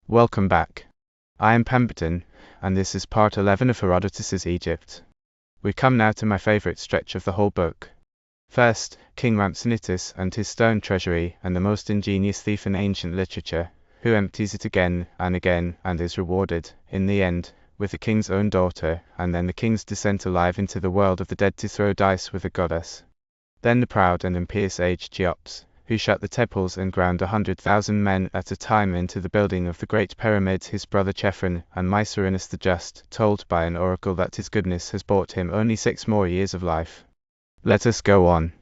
Welcome back. I am Pemberton, and this is part 11 of Herodotus's Egypt. We come now to my favourite stretch of the whole book. First, King Rhampsinitus and his stone treasury, and the most ingenious thief in ancient literature, who empties it again and is rewarded, in the end, with the king's own daughter, and then the king's descent alive into the world of the dead to throw dice with a goddess. Then the proud and impious age Cheops, who shut the temples and ground 100,000 men at a time into the building of the great pyramids, his brother Cheops, and Mycerinus the just, told by an oracle that his goodness has bought him only 6 more years of life. Let us go on.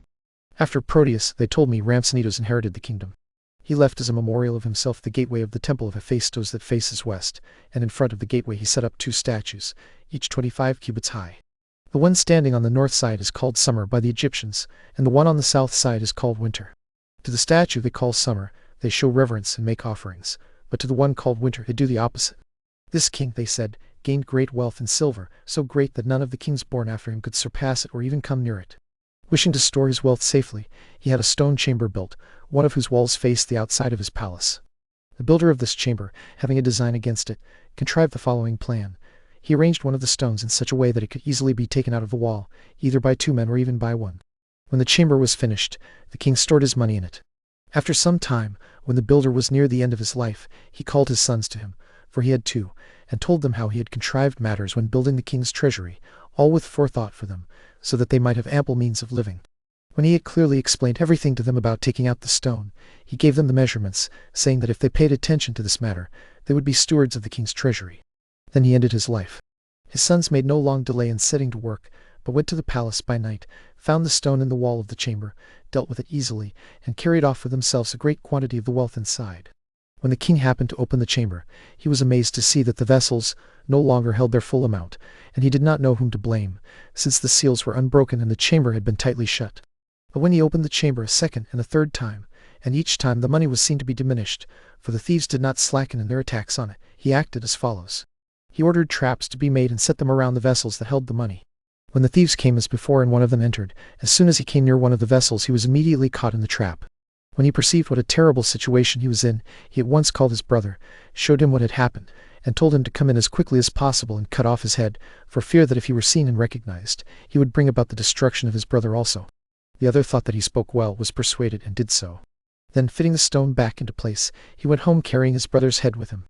After Proteus, they told me, Rhampsinitus inherited the kingdom. He left as a memorial of himself the gateway of the temple of Hephaestus that faces west, and in front of the gateway he set up 2 statues, each 25 cubits high. The one standing on the north side is called Summer by the Egyptians, and the one on the south side is called Winter. To the statue they call Summer, they show reverence and make offerings, but to the one called Winter they do the opposite. This king, they said, gained great wealth in silver, so great that none of the kings born after him could surpass it or even come near it. Wishing to store his wealth safely, he had a stone chamber built, one of whose walls faced the outside of his palace. The builder of this chamber, having a design against it, contrived the following plan. He arranged one of the stones in such a way that it could easily be taken out of the wall, either by 2 men or even by 1. When the chamber was finished, the king stored his money in it. After some time, when the builder was near the end of his life, he called his sons to him, for he had 2, and told them how he had contrived matters when building the king's treasury, all with forethought for them, so that they might have ample means of living. When he had clearly explained everything to them about taking out the stone, he gave them the measurements, saying that if they paid attention to this matter, they would be stewards of the king's treasury. Then he ended his life. His sons made no long delay in setting to work, but went to the palace by night, found the stone in the wall of the chamber, dealt with it easily, and carried off for themselves a great quantity of the wealth inside. When the king happened to open the chamber, he was amazed to see that the vessels no longer held their full amount, and he did not know whom to blame, since the seals were unbroken and the chamber had been tightly shut. But when he opened the chamber a second and a third time, and each time the money was seen to be diminished, for the thieves did not slacken in their attacks on it, he acted as follows. He ordered traps to be made and set them around the vessels that held the money. When the thieves came as before and one of them entered, as soon as he came near one of the vessels he was immediately caught in the trap. When he perceived what a terrible situation he was in, he at once called his brother, showed him what had happened, and told him to come in as quickly as possible and cut off his head, for fear that if he were seen and recognized, he would bring about the destruction of his brother also. The other thought that he spoke well, was persuaded, and did so. Then, fitting the stone back into place, he went home carrying his brother's head with him.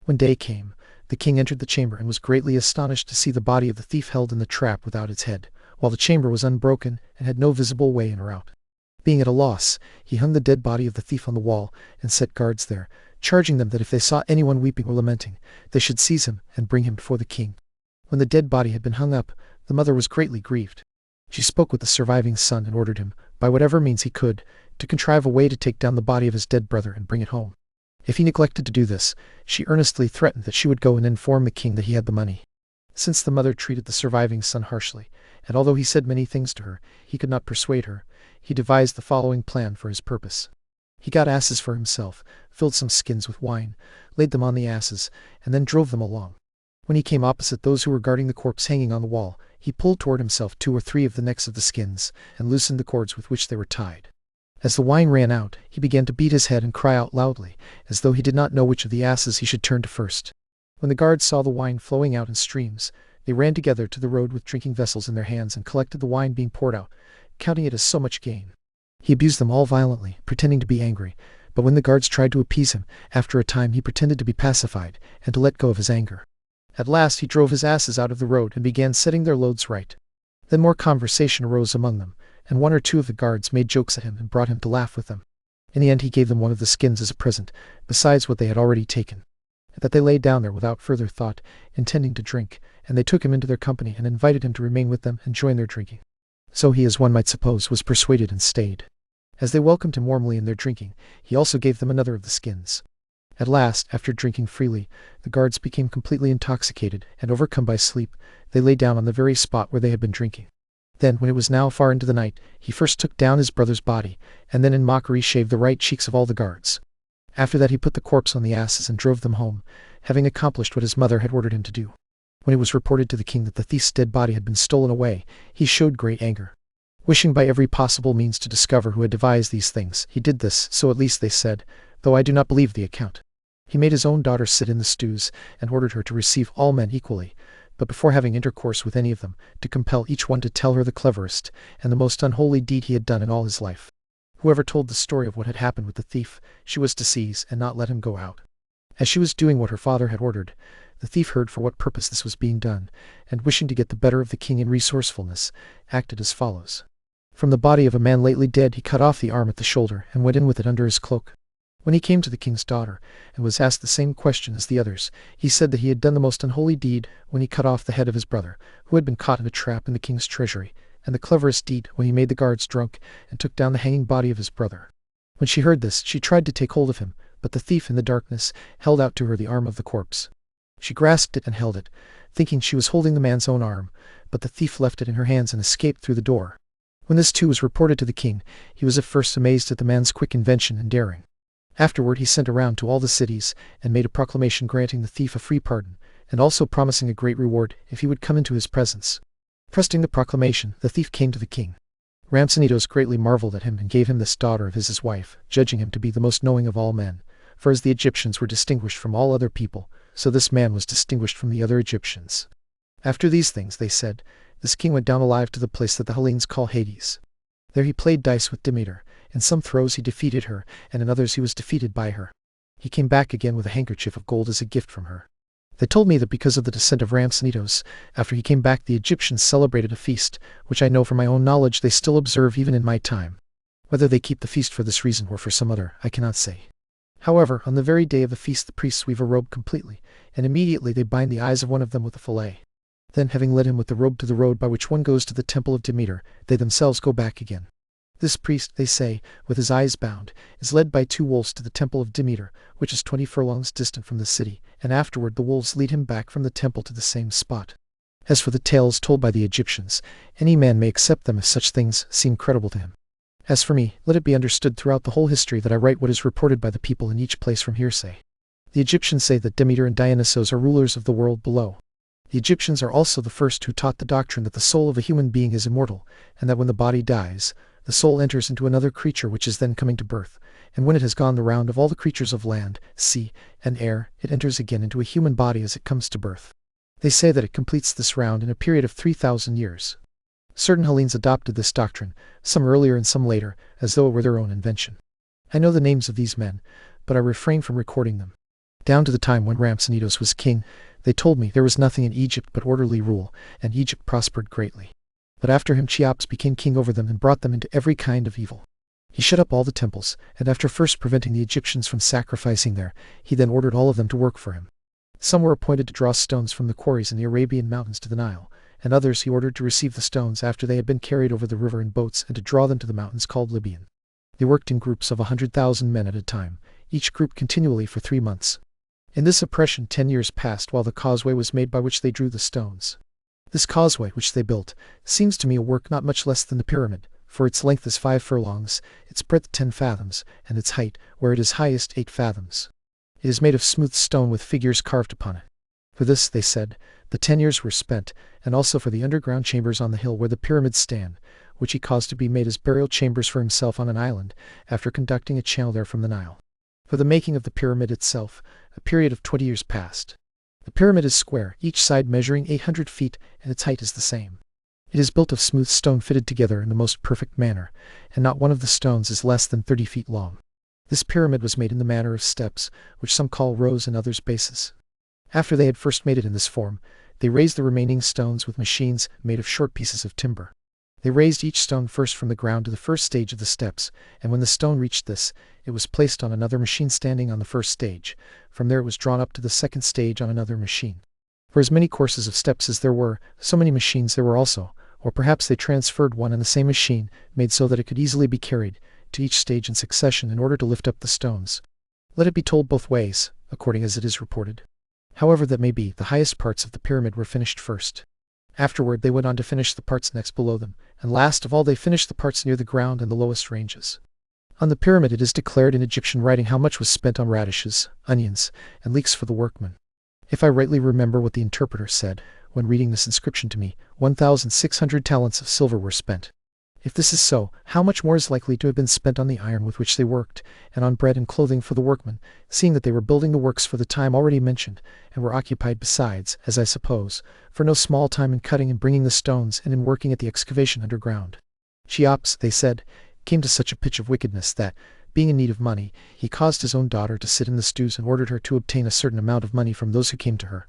When day came, the king entered the chamber and was greatly astonished to see the body of the thief held in the trap without its head, while the chamber was unbroken and had no visible way in or out. Being at a loss, he hung the dead body of the thief on the wall and set guards there, charging them that if they saw anyone weeping or lamenting, they should seize him and bring him before the king. When the dead body had been hung up, the mother was greatly grieved. She spoke with the surviving son and ordered him, by whatever means he could, to contrive a way to take down the body of his dead brother and bring it home. If he neglected to do this, she earnestly threatened that she would go and inform the king that he had the money. Since the mother treated the surviving son harshly, and although he said many things to her, he could not persuade her, he devised the following plan for his purpose. He got asses for himself, filled some skins with wine, laid them on the asses, and then drove them along. When he came opposite those who were guarding the corpse hanging on the wall, he pulled toward himself 2 or 3 of the necks of the skins, and loosened the cords with which they were tied. As the wine ran out, he began to beat his head and cry out loudly, as though he did not know which of the asses he should turn to first. When the guards saw the wine flowing out in streams, they ran together to the road with drinking vessels in their hands and collected the wine being poured out, counting it as so much gain. He abused them all violently, pretending to be angry, but when the guards tried to appease him, after a time he pretended to be pacified, and to let go of his anger. At last he drove his asses out of the road and began setting their loads right. Then more conversation arose among them, and 1 or 2 of the guards made jokes at him and brought him to laugh with them. In the end he gave them one of the skins as a present, besides what they had already taken. That they lay down there without further thought, intending to drink, and they took him into their company and invited him to remain with them and join their drinking. So he, as one might suppose, was persuaded and stayed. As they welcomed him warmly in their drinking, he also gave them another of the skins. At last, after drinking freely, the guards became completely intoxicated, and overcome by sleep, they lay down on the very spot where they had been drinking. Then, when it was now far into the night, he first took down his brother's body, and then in mockery shaved the right cheeks of all the guards. After that he put the corpse on the asses and drove them home, having accomplished what his mother had ordered him to do. When it was reported to the king that the thief's dead body had been stolen away, he showed great anger. Wishing by every possible means to discover who had devised these things, he did this, so at least they said, though I do not believe the account. He made his own daughter sit in the stews, and ordered her to receive all men equally, but before having intercourse with any of them, to compel each one to tell her the cleverest and the most unholy deed he had done in all his life. Whoever told the story of what had happened with the thief, she was to seize and not let him go out. As she was doing what her father had ordered, the thief heard for what purpose this was being done, and wishing to get the better of the king in resourcefulness, acted as follows. From the body of a man lately dead he cut off the arm at the shoulder, and went in with it under his cloak. When he came to the king's daughter, and was asked the same question as the others, he said that he had done the most unholy deed when he cut off the head of his brother, who had been caught in a trap in the king's treasury, and the cleverest deed when he made the guards drunk, and took down the hanging body of his brother. When she heard this, she tried to take hold of him, but the thief in the darkness held out to her the arm of the corpse. She grasped it and held it, thinking she was holding the man's own arm, but the thief left it in her hands and escaped through the door. When this too was reported to the king, he was at first amazed at the man's quick invention and daring. Afterward he sent around to all the cities, and made a proclamation granting the thief a free pardon, and also promising a great reward if he would come into his presence. Trusting the proclamation, the thief came to the king. Rhampsinitus greatly marveled at him and gave him this daughter of his as wife, judging him to be the most knowing of all men. For as the Egyptians were distinguished from all other people, so this man was distinguished from the other Egyptians. After these things, they said, this king went down alive to the place that the Hellenes call Hades. There he played dice with Demeter. In some throws he defeated her, and in others he was defeated by her. He came back again with a handkerchief of gold as a gift from her. They told me that because of the descent of Rhampsinitus, after he came back the Egyptians celebrated a feast, which I know from my own knowledge they still observe even in my time. Whether they keep the feast for this reason or for some other, I cannot say. However, on the very day of the feast the priests weave a robe completely, and immediately they bind the eyes of one of them with a fillet. Then, having led him with the robe to the road by which one goes to the temple of Demeter, they themselves go back again. This priest, they say, with his eyes bound, is led by 2 wolves to the temple of Demeter, which is 20 furlongs distant from the city, and afterward the wolves lead him back from the temple to the same spot. As for the tales told by the Egyptians, any man may accept them if such things seem credible to him. As for me, let it be understood throughout the whole history that I write what is reported by the people in each place from hearsay. The Egyptians say that Demeter and Dionysos are rulers of the world below. The Egyptians are also the first who taught the doctrine that the soul of a human being is immortal, and that when the body dies, the soul enters into another creature which is then coming to birth, and when it has gone the round of all the creatures of land, sea, and air, it enters again into a human body as it comes to birth. They say that it completes this round in a period of 3,000 years. Certain Hellenes adopted this doctrine, some earlier and some later, as though it were their own invention. I know the names of these men, but I refrain from recording them. Down to the time when Rhampsinitus was king, they told me there was nothing in Egypt but orderly rule, and Egypt prospered greatly. But after him Cheops became king over them and brought them into every kind of evil. He shut up all the temples, and after first preventing the Egyptians from sacrificing there, he then ordered all of them to work for him. Some were appointed to draw stones from the quarries in the Arabian mountains to the Nile, and others he ordered to receive the stones after they had been carried over the river in boats and to draw them to the mountains called Libyan. They worked in groups of 100,000 men at a time, each group continually for 3 months. In this oppression 10 years passed while the causeway was made by which they drew the stones. This causeway which they built seems to me a work not much less than the pyramid, for its length is 5 furlongs, its breadth 10 fathoms, and its height, where it is highest, 8 fathoms. It is made of smooth stone with figures carved upon it. For this, they said, the 10 years were spent, and also for the underground chambers on the hill where the pyramids stand, which he caused to be made as burial chambers for himself on an island, after conducting a channel there from the Nile. For the making of the pyramid itself, a period of 20 years passed. The pyramid is square, each side measuring 800 feet, and its height is the same. It is built of smooth stone fitted together in the most perfect manner, and not one of the stones is less than 30 feet long. This pyramid was made in the manner of steps, which some call rows and others bases. After they had first made it in this form, they raised the remaining stones with machines made of short pieces of timber. They raised each stone first from the ground to the first stage of the steps, and when the stone reached this, it was placed on another machine standing on the first stage. From there it was drawn up to the second stage on another machine. For as many courses of steps as there were, so many machines there were also, or perhaps they transferred one and the same machine, made so that it could easily be carried, to each stage in succession in order to lift up the stones. Let it be told both ways, according as it is reported. However that may be, the highest parts of the pyramid were finished first. Afterward they went on to finish the parts next below them, and last of all they finished the parts near the ground and the lowest ranges. On the pyramid it is declared in Egyptian writing how much was spent on radishes, onions, and leeks for the workmen. If I rightly remember what the interpreter said, when reading this inscription to me, 1,600 talents of silver were spent. If this is so, how much more is likely to have been spent on the iron with which they worked, and on bread and clothing for the workmen, seeing that they were building the works for the time already mentioned, and were occupied besides, as I suppose, for no small time in cutting and bringing the stones and in working at the excavation underground. Cheops, they said, came to such a pitch of wickedness that, being in need of money, he caused his own daughter to sit in the stews and ordered her to obtain a certain amount of money from those who came to her.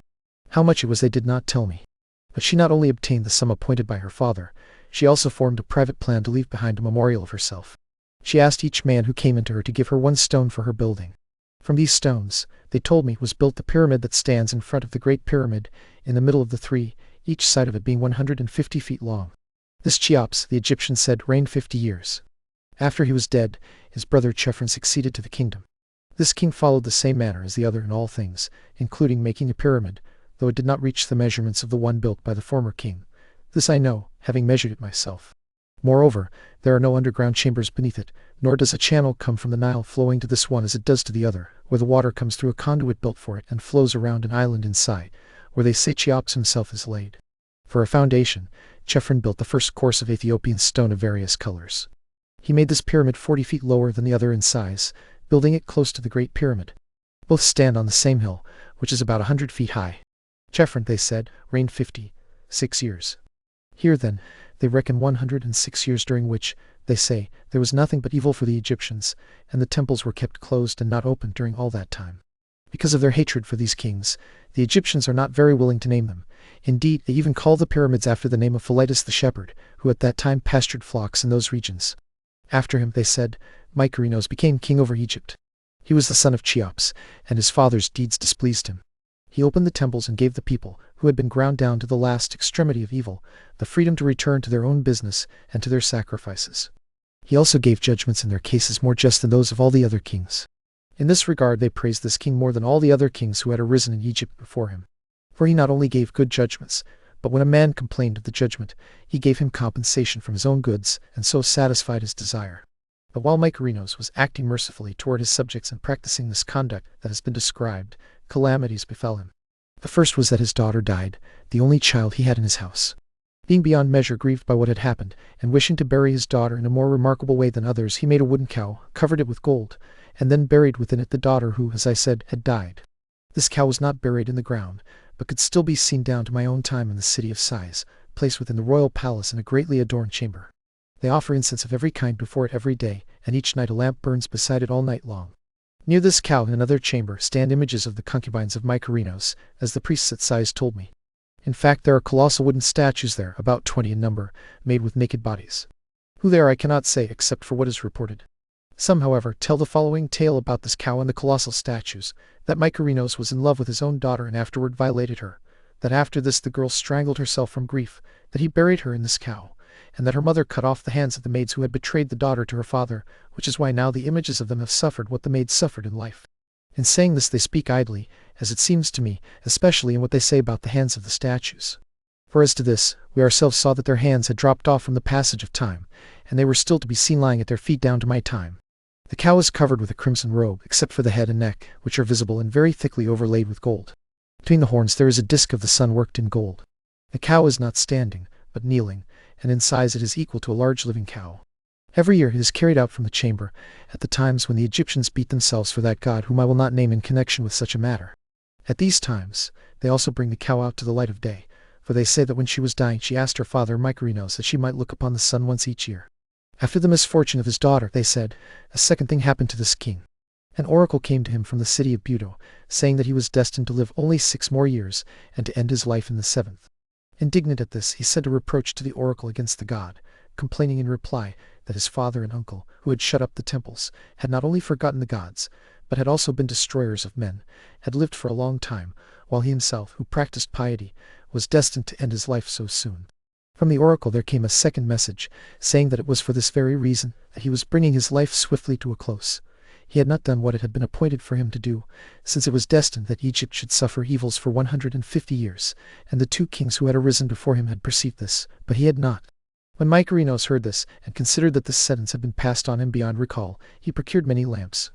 How much it was they did not tell me. But she not only obtained the sum appointed by her father, she also formed a private plan to leave behind a memorial of herself. She asked each man who came into her to give her 1 stone for her building. From these stones, they told me, was built the pyramid that stands in front of the Great Pyramid, in the middle of the 3, each side of it being 150 feet long. This Cheops, the Egyptians said, reigned 50 years. After he was dead, his brother Cheops succeeded to the kingdom. This king followed the same manner as the other in all things, including making a pyramid, though it did not reach the measurements of the one built by the former king. This I know, having measured it myself. Moreover, there are no underground chambers beneath it, nor does a channel come from the Nile flowing to this one as it does to the other, where the water comes through a conduit built for it and flows around an island inside, where they say Cheops himself is laid. For a foundation, Cheops built the first course of Ethiopian stone of various colors. He made this pyramid 40 feet lower than the other in size, building it close to the Great Pyramid. Both stand on the same hill, which is about 100 feet high. Cheops, they said, reigned 56 years. Here, then, they reckon 106 years during which, they say, there was nothing but evil for the Egyptians, and the temples were kept closed and not opened during all that time. Because of their hatred for these kings, the Egyptians are not very willing to name them. Indeed, they even call the pyramids after the name of Philetus the shepherd, who at that time pastured flocks in those regions. After him, they said, Mycerinus became king over Egypt. He was the son of Cheops, and his father's deeds displeased him. He opened the temples and gave the people, who had been ground down to the last extremity of evil, the freedom to return to their own business and to their sacrifices. He also gave judgments in their cases more just than those of all the other kings. In this regard they praised this king more than all the other kings who had arisen in Egypt before him. For he not only gave good judgments, but when a man complained of the judgment, he gave him compensation from his own goods, and so satisfied his desire. But while Mycerinus was acting mercifully toward his subjects and practicing this conduct that has been described, calamities befell him. The first was that his daughter died, the only child he had in his house. Being beyond measure grieved by what had happened, and wishing to bury his daughter in a more remarkable way than others, he made a wooden cow, covered it with gold, and then buried within it the daughter who, as I said, had died. This cow was not buried in the ground, but could still be seen down to my own time in the city of Sais, placed within the royal palace in a greatly adorned chamber. They offer incense of every kind before it every day, and each night a lamp burns beside it all night long. Near this cow in another chamber stand images of the concubines of Mycerinus, as the priests at Sais told me. In fact, there are colossal wooden statues there, about 20 in number, made with naked bodies. Who they are I cannot say except for what is reported. Some, however, tell the following tale about this cow and the colossal statues, that Mycerinus was in love with his own daughter and afterward violated her, that after this the girl strangled herself from grief, that he buried her in this cow, and that her mother cut off the hands of the maids who had betrayed the daughter to her father, which is why now the images of them have suffered what the maids suffered in life. In saying this they speak idly, as it seems to me, especially in what they say about the hands of the statues. For as to this, we ourselves saw that their hands had dropped off from the passage of time, and they were still to be seen lying at their feet down to my time. The cow is covered with a crimson robe, except for the head and neck, which are visible and very thickly overlaid with gold. Between the horns there is a disk of the sun worked in gold. The cow is not standing, but kneeling, and in size it is equal to a large living cow. Every year it is carried out from the chamber, at the times when the Egyptians beat themselves for that god whom I will not name in connection with such a matter. At these times, they also bring the cow out to the light of day, for they say that when she was dying she asked her father Mycerinus that she might look upon the sun once each year. After the misfortune of his daughter, they said, a second thing happened to this king. An oracle came to him from the city of Buto, saying that he was destined to live only 6 more years, and to end his life in the 7th. Indignant at this, he sent a reproach to the oracle against the god, complaining in reply that his father and uncle, who had shut up the temples, had not only forgotten the gods, but had also been destroyers of men, had lived for a long time, while he himself, who practiced piety, was destined to end his life so soon. From the oracle there came a second message, saying that it was for this very reason that he was bringing his life swiftly to a close. He had not done what it had been appointed for him to do, since it was destined that Egypt should suffer evils for 150 years, and the 2 kings who had arisen before him had perceived this, but he had not. When Mycerinus heard this, and considered that this sentence had been passed on him beyond recall, he procured many lamps.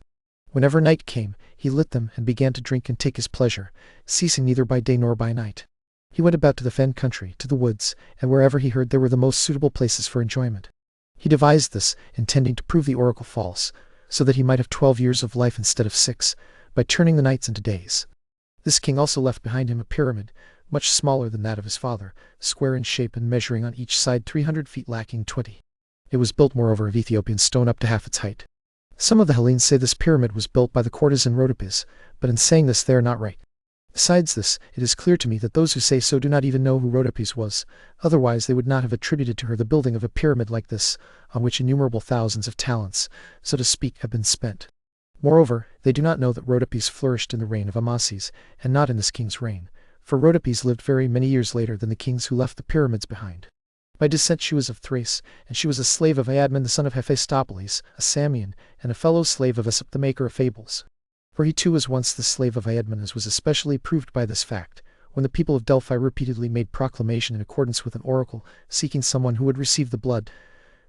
Whenever night came, he lit them and began to drink and take his pleasure, ceasing neither by day nor by night. He went about to the fen country, to the woods, and wherever he heard there were the most suitable places for enjoyment. He devised this, intending to prove the oracle false, so that he might have 12 years of life instead of 6, by turning the nights into days. This king also left behind him a pyramid, much smaller than that of his father, square in shape and measuring on each side 300 feet lacking 20. It was built moreover of Ethiopian stone up to half its height. Some of the Hellenes say this pyramid was built by the courtesan Rhodopis, but in saying this they are not right. Besides this, it is clear to me that those who say so do not even know who Rhodopis was, otherwise they would not have attributed to her the building of a pyramid like this, on which innumerable thousands of talents, so to speak, have been spent. Moreover, they do not know that Rhodopis flourished in the reign of Amasis, and not in this king's reign, for Rhodopis lived very many years later than the kings who left the pyramids behind. By descent she was of Thrace, and she was a slave of Iadmon the son of Hephaestos, a Samian, and a fellow slave of Aesop the maker of fables. For he too was once the slave of Iadmon, as was especially proved by this fact, when the people of Delphi repeatedly made proclamation in accordance with an oracle, seeking someone who would receive the blood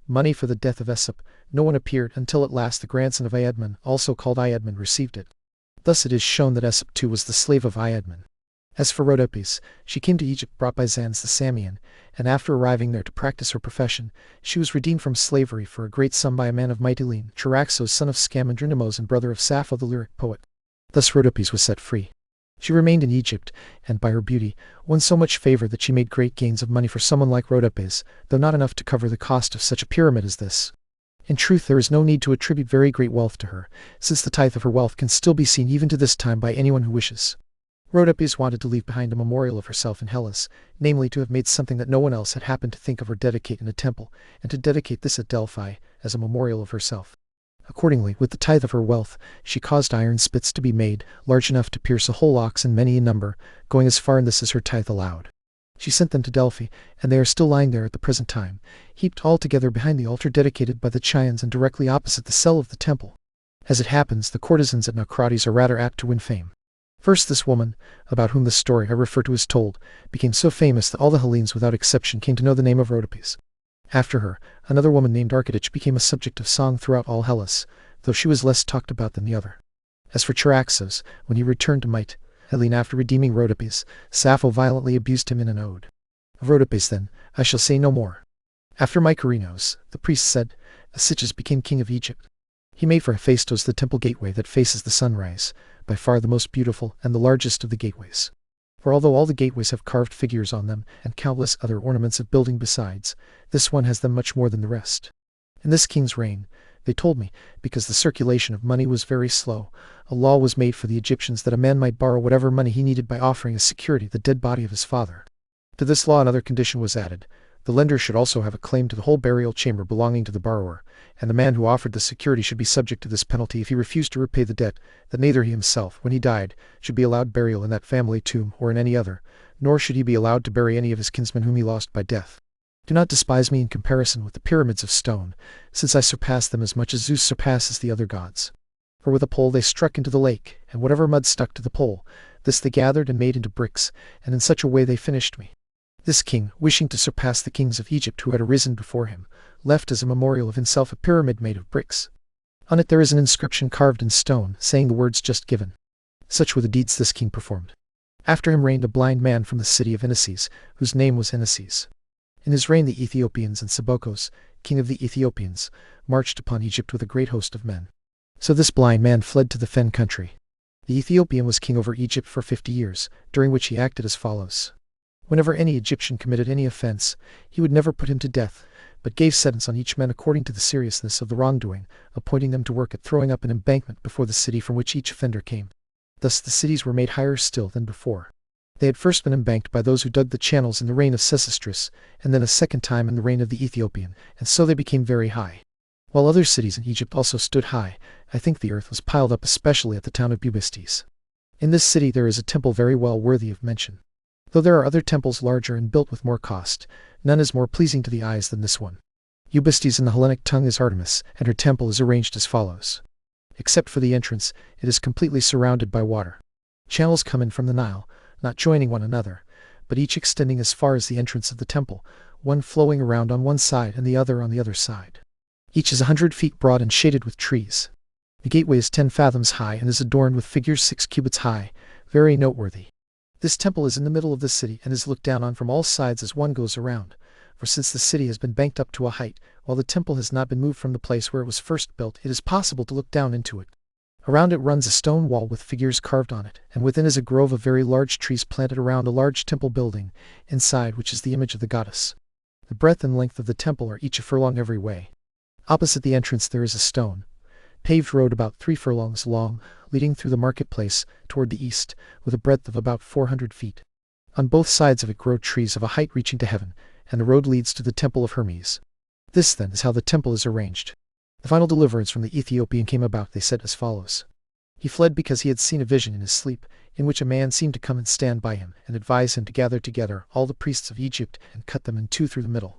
money for the death of Aesop. No one appeared, until at last the grandson of Iadmon, also called Iadmon, received it. Thus it is shown that Aesop too was the slave of Iadmon. As for Rhodopis, she came to Egypt brought by Zans the Samian, and after arriving there to practice her profession, she was redeemed from slavery for a great sum by a man of Mytilene, Charaxos son of Scamandrinamos and brother of Sappho the lyric poet. Thus Rhodopis was set free. She remained in Egypt, and by her beauty won so much favor that she made great gains of money for someone like Rhodopis, though not enough to cover the cost of such a pyramid as this. In truth, there is no need to attribute very great wealth to her, since the tithe of her wealth can still be seen even to this time by anyone who wishes. Rhodopis wanted to leave behind a memorial of herself in Hellas, namely to have made something that no one else had happened to think of or dedicate in a temple, and to dedicate this at Delphi, as a memorial of herself. Accordingly, with the tithe of her wealth, she caused iron spits to be made, large enough to pierce a whole ox and many in number, going as far in this as her tithe allowed. She sent them to Delphi, and they are still lying there at the present time, heaped all together behind the altar dedicated by the Chians and directly opposite the cell of the temple. As it happens, the courtesans at Naucrates are rather apt to win fame. First, this woman, about whom the story I refer to is told, became so famous that all the Hellenes without exception came to know the name of Rhodopis. After her, another woman named Archidich became a subject of song throughout all Hellas, though she was less talked about than the other. As for Charaxos, when he returned to Mytilene after redeeming Rhodopis, Sappho violently abused him in an ode. Of Rhodopis, then, I shall say no more. After Mycerinus, the priest said, Asychus became king of Egypt. He made for Hephaestos the temple gateway that faces the sunrise, by far the most beautiful and the largest of the gateways. For although all the gateways have carved figures on them, and countless other ornaments of building besides, this one has them much more than the rest. In this king's reign, they told me, because the circulation of money was very slow, a law was made for the Egyptians that a man might borrow whatever money he needed by offering as security the dead body of his father. To this law another condition was added. The lender should also have a claim to the whole burial chamber belonging to the borrower, and the man who offered the security should be subject to this penalty if he refused to repay the debt, that neither he himself, when he died, should be allowed burial in that family tomb or in any other, nor should he be allowed to bury any of his kinsmen whom he lost by death. Do not despise me in comparison with the pyramids of stone, since I surpass them as much as Zeus surpasses the other gods. For with a pole they struck into the lake, and whatever mud stuck to the pole, this they gathered and made into bricks, and in such a way they finished me. This king, wishing to surpass the kings of Egypt who had arisen before him, left as a memorial of himself a pyramid made of bricks. On it there is an inscription carved in stone, saying the words just given. Such were the deeds this king performed. After him reigned a blind man from the city of Inices, whose name was Inices. In his reign the Ethiopians and Sebokos, king of the Ethiopians, marched upon Egypt with a great host of men. So this blind man fled to the fen country. The Ethiopian was king over Egypt for 50 years, during which he acted as follows. Whenever any Egyptian committed any offense, he would never put him to death, but gave sentence on each man according to the seriousness of the wrongdoing, appointing them to work at throwing up an embankment before the city from which each offender came. Thus the cities were made higher still than before. They had first been embanked by those who dug the channels in the reign of Sesostris, and then a second time in the reign of the Ethiopian, and so they became very high. While other cities in Egypt also stood high, I think the earth was piled up especially at the town of Bubastis. In this city there is a temple very well worthy of mention. Though there are other temples larger and built with more cost, none is more pleasing to the eyes than this one. Eubastes in the Hellenic tongue is Artemis, and her temple is arranged as follows. Except for the entrance, it is completely surrounded by water. Channels come in from the Nile, not joining one another, but each extending as far as the entrance of the temple, one flowing around on one side and the other on the other side. Each is 100 feet broad and shaded with trees. The gateway is 10 fathoms high and is adorned with figures 6 cubits high, very noteworthy. This temple is in the middle of the city and is looked down on from all sides as one goes around, for since the city has been banked up to a height, while the temple has not been moved from the place where it was first built, it is possible to look down into it. Around it runs a stone wall with figures carved on it, and within is a grove of very large trees planted around a large temple building, inside which is the image of the goddess. The breadth and length of the temple are each a furlong every way. Opposite the entrance there is a stone paved road about 3 furlongs long, leading through the marketplace toward the east, with a breadth of about 400 feet. On both sides of it grow trees of a height reaching to heaven, and the road leads to the temple of Hermes. This, then, is how the temple is arranged. The final deliverance from the Ethiopian came about, they said, as follows. He fled because he had seen a vision in his sleep, in which a man seemed to come and stand by him, and advise him to gather together all the priests of Egypt and cut them in two through the middle.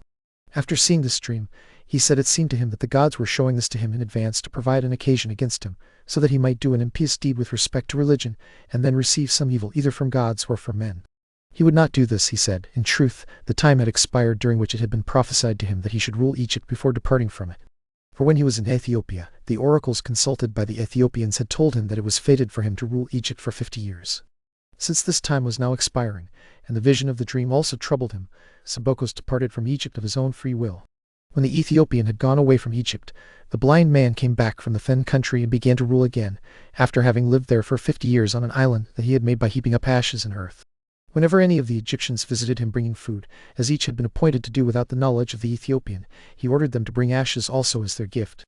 After seeing this dream, he said it seemed to him that the gods were showing this to him in advance to provide an occasion against him, so that he might do an impious deed with respect to religion, and then receive some evil either from gods or from men. He would not do this, he said. In truth, the time had expired during which it had been prophesied to him that he should rule Egypt before departing from it. For when he was in Ethiopia, the oracles consulted by the Ethiopians had told him that it was fated for him to rule Egypt for 50 years. Since this time was now expiring, and the vision of the dream also troubled him, Sebokos departed from Egypt of his own free will. When the Ethiopian had gone away from Egypt, the blind man came back from the fen country and began to rule again, after having lived there for 50 years on an island that he had made by heaping up ashes and earth. Whenever any of the Egyptians visited him bringing food, as each had been appointed to do without the knowledge of the Ethiopian, he ordered them to bring ashes also as their gift.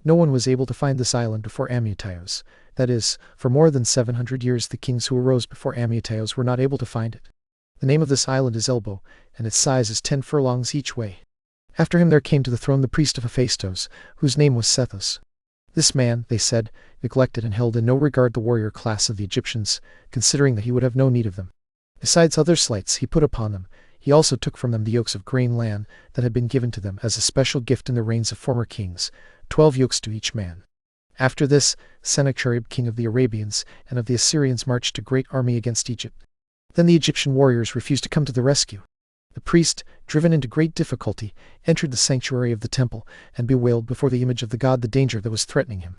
No one was able to find this island before Amytaios. That is, for more than 700 years the kings who arose before Amytaios were not able to find it. The name of this island is Elbow, and its size is 10 furlongs each way. After him there came to the throne the priest of Hephaestus, whose name was Sethos. This man, they said, neglected and held in no regard the warrior class of the Egyptians, considering that he would have no need of them. Besides other slights he put upon them, he also took from them the yokes of grain land that had been given to them as a special gift in the reigns of former kings, 12 yokes to each man. After this, Sennacherib, king of the Arabians and of the Assyrians, marched a great army against Egypt. Then the Egyptian warriors refused to come to the rescue. The priest, driven into great difficulty, entered the sanctuary of the temple and bewailed before the image of the god the danger that was threatening him.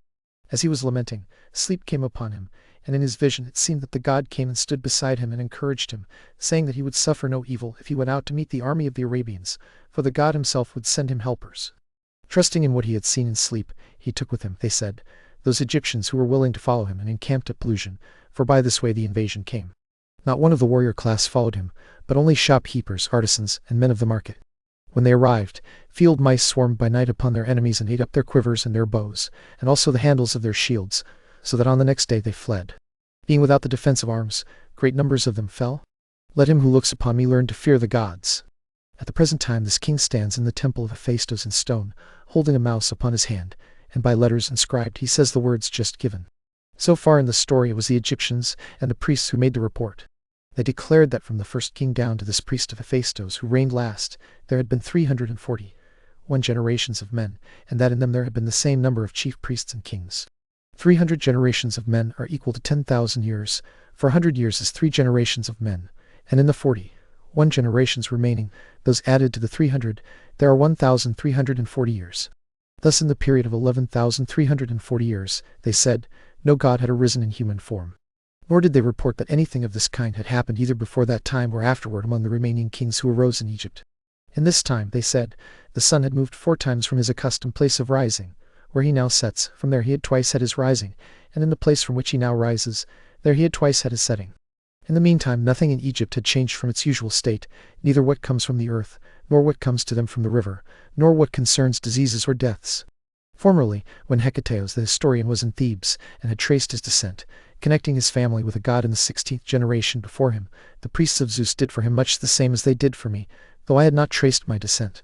As he was lamenting, sleep came upon him, and in his vision it seemed that the god came and stood beside him and encouraged him, saying that he would suffer no evil if he went out to meet the army of the Arabians, for the god himself would send him helpers. Trusting in what he had seen in sleep, he took with him, they said, those Egyptians who were willing to follow him and encamped at Pelusium, for by this way the invasion came. Not one of the warrior class followed him, but only shopkeepers, artisans, and men of the market. When they arrived, field mice swarmed by night upon their enemies and ate up their quivers and their bows, and also the handles of their shields, so that on the next day they fled. Being without the defense of arms, great numbers of them fell. Let him who looks upon me learn to fear the gods. At the present time this king stands in the temple of Hephaestus in stone, holding a mouse upon his hand, and by letters inscribed he says the words just given. So far in the story it was the Egyptians and the priests who made the report. They declared that from the first king down to this priest of Hephaestus who reigned last, there had been 341 generations of men, and that in them there had been the same number of chief priests and kings. 300 generations of men are equal to 10,000 years, for 100 years is 3 generations of men, and in the 41 generations remaining, those added to the 300, there are 1,340 years. Thus in the period of 11,340 years, they said, no god had arisen in human form. Nor did they report that anything of this kind had happened either before that time or afterward among the remaining kings who arose in Egypt. In this time, they said, the sun had moved 4 times from his accustomed place of rising, where he now sets, from there he had twice had his rising, and in the place from which he now rises, there he had twice had his setting. In the meantime nothing in Egypt had changed from its usual state, neither what comes from the earth, nor what comes to them from the river, nor what concerns diseases or deaths. Formerly, when Herodotus the historian was in Thebes, and had traced his descent, connecting his family with a god in the 16th generation before him, the priests of Zeus did for him much the same as they did for me, though I had not traced my descent.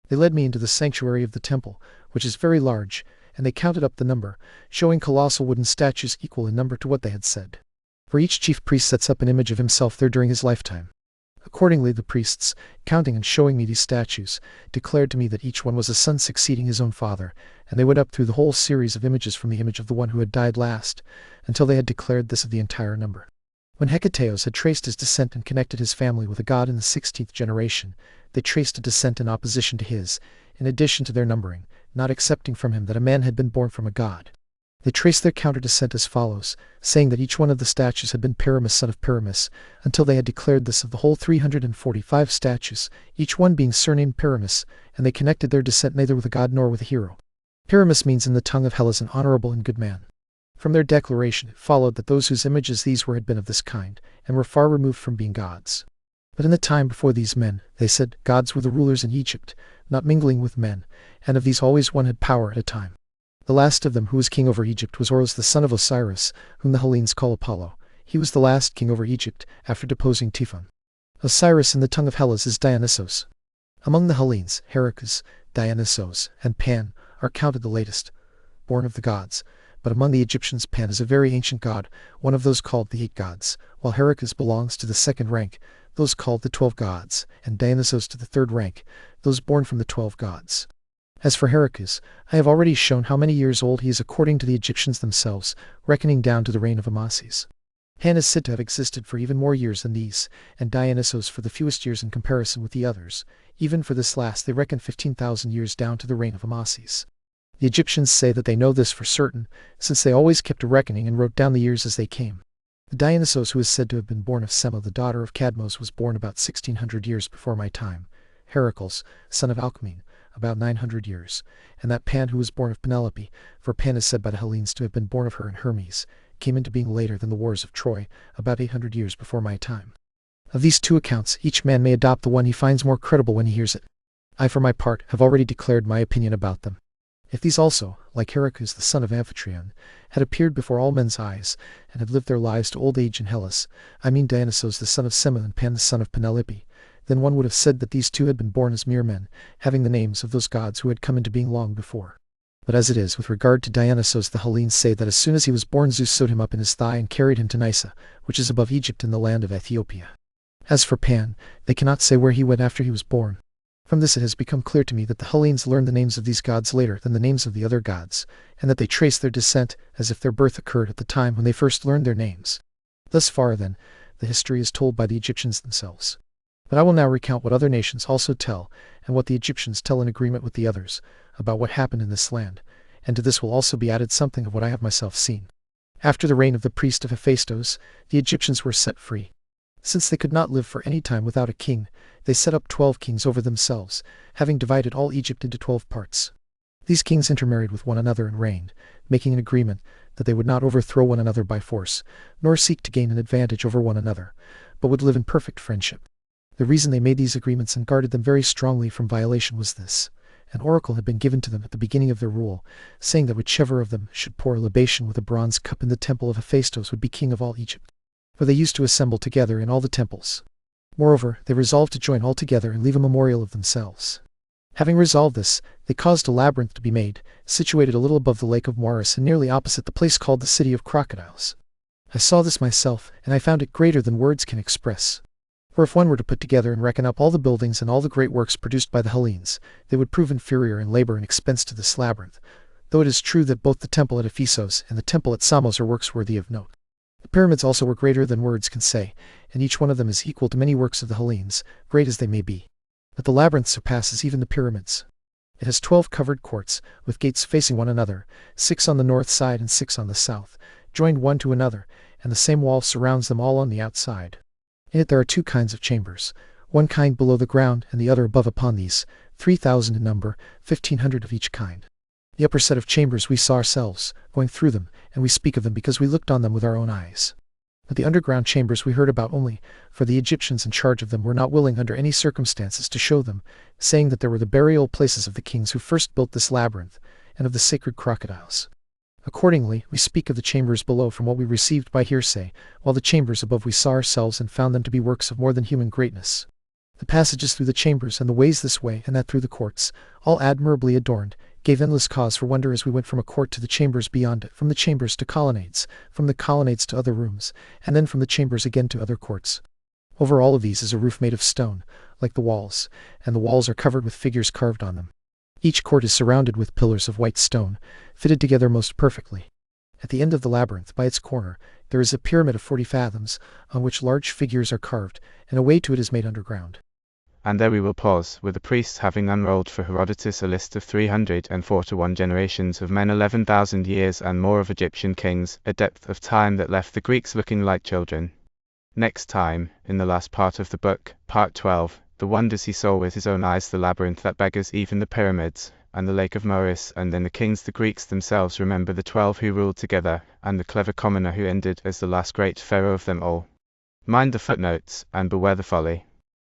They led me into the sanctuary of the temple, which is very large, and they counted up the number, showing colossal wooden statues equal in number to what they had said. For each chief priest sets up an image of himself there during his lifetime. Accordingly the priests, counting and showing me these statues, declared to me that each one was a son succeeding his own father, and they went up through the whole series of images from the image of the one who had died last, until they had declared this of the entire number. When Herodotus had traced his descent and connected his family with a god in the 16th generation, they traced a descent in opposition to his, in addition to their numbering, not accepting from him that a man had been born from a god. They traced their counter-descent as follows, saying that each one of the statues had been Pyramus son of Pyramus, until they had declared this of the whole 345 statues, each one being surnamed Pyramus, and they connected their descent neither with a god nor with a hero. Pyramus means in the tongue of Hellas an honorable and good man. From their declaration it followed that those whose images these were had been of this kind, and were far removed from being gods. But in the time before these men, they said, gods were the rulers in Egypt, not mingling with men, and of these always one had power at a time. The last of them who was king over Egypt was Oros the son of Osiris, whom the Hellenes call Apollo. He was the last king over Egypt, after deposing Typhon. Osiris in the tongue of Hellas is Dionysos. Among the Hellenes, Herodotus, Dionysos, and Pan are counted the latest, born of the gods, but among the Egyptians Pan is a very ancient god, one of those called the 8 gods, while Herodotus belongs to the 2nd rank, those called the 12 gods, and Dionysos to the 3rd rank, those born from the 12 gods. As for Herodotus, I have already shown how many years old he is according to the Egyptians themselves, reckoning down to the reign of Amasis. Pan is said to have existed for even more years than these, and Dionysos for the fewest years in comparison with the others. Even for this last they reckon 15,000 years down to the reign of Amasis. The Egyptians say that they know this for certain, since they always kept a reckoning and wrote down the years as they came. The Dionysos who is said to have been born of Sema, the daughter of Cadmos, was born about 1600 years before my time. Heracles, son of Alcmene, about 900 years, and that Pan who was born of Penelope, for Pan is said by the Hellenes to have been born of her and Hermes, came into being later than the wars of Troy, about 800 years before my time. Of these 2 accounts, each man may adopt the one he finds more credible when he hears it. I, for my part, have already declared my opinion about them. If these also, like Herodotus the son of Amphitryon, had appeared before all men's eyes, and had lived their lives to old age in Hellas, I mean Dionysos the son of Sema and Pan the son of Penelope, then one would have said that these 2 had been born as mere men, having the names of those gods who had come into being long before. But as it is, with regard to Dionysos, the Hellenes say that as soon as he was born Zeus sewed him up in his thigh and carried him to Nysa, which is above Egypt in the land of Ethiopia. As for Pan, they cannot say where he went after he was born. From this it has become clear to me that the Hellenes learned the names of these gods later than the names of the other gods, and that they trace their descent as if their birth occurred at the time when they first learned their names. Thus far, then, the history is told by the Egyptians themselves. But I will now recount what other nations also tell, and what the Egyptians tell in agreement with the others, about what happened in this land, and to this will also be added something of what I have myself seen. After the reign of the priest of Hephaestus, the Egyptians were set free. Since they could not live for any time without a king, they set up 12 kings over themselves, having divided all Egypt into 12 parts. These kings intermarried with one another and reigned, making an agreement that they would not overthrow one another by force, nor seek to gain an advantage over one another, but would live in perfect friendship. The reason they made these agreements and guarded them very strongly from violation was this: an oracle had been given to them at the beginning of their rule, saying that whichever of them should pour a libation with a bronze cup in the temple of Hephaestus would be king of all Egypt. For they used to assemble together in all the temples. Moreover, they resolved to join all together and leave a memorial of themselves. Having resolved this, they caused a labyrinth to be made, situated a little above the lake of Moeris and nearly opposite the place called the City of Crocodiles. I saw this myself, and I found it greater than words can express. For if one were to put together and reckon up all the buildings and all the great works produced by the Hellenes, they would prove inferior in labor and expense to this labyrinth, though it is true that both the temple at Ephesus and the temple at Samos are works worthy of note. The pyramids also were greater than words can say, and each one of them is equal to many works of the Hellenes, great as they may be. But the labyrinth surpasses even the pyramids. It has 12 covered courts, with gates facing one another, 6 on the north side and 6 on the south, joined one to another, and the same wall surrounds them all on the outside. In it there are 2 kinds of chambers, one kind below the ground and the other above upon these, 3,000 in number, 1,500 of each kind. The upper set of chambers we saw ourselves, going through them, and we speak of them because we looked on them with our own eyes. But the underground chambers we heard about only, for the Egyptians in charge of them were not willing under any circumstances to show them, saying that there were the burial places of the kings who first built this labyrinth, and of the sacred crocodiles. Accordingly, we speak of the chambers below from what we received by hearsay, while the chambers above we saw ourselves and found them to be works of more than human greatness. The passages through the chambers and the ways this way and that through the courts, all admirably adorned, gave endless cause for wonder as we went from a court to the chambers beyond it, from the chambers to colonnades, from the colonnades to other rooms, and then from the chambers again to other courts. Over all of these is a roof made of stone, like the walls, and the walls are covered with figures carved on them. Each court is surrounded with pillars of white stone, fitted together most perfectly. At the end of the labyrinth, by its corner, there is a pyramid of 40 fathoms, on which large figures are carved, and a way to it is made underground. And there we will pause, with the priests having unrolled for Herodotus a list of 341 generations of men, 11,000 years and more of Egyptian kings, a depth of time that left the Greeks looking like children. Next time, in the last part of the book, part 12, the wonders he saw with his own eyes, the labyrinth that beggars even the pyramids, and the lake of Moeris, and then the kings the Greeks themselves remember, the 12 who ruled together, and the clever commoner who ended as the last great pharaoh of them all. Mind the footnotes, and beware the folly.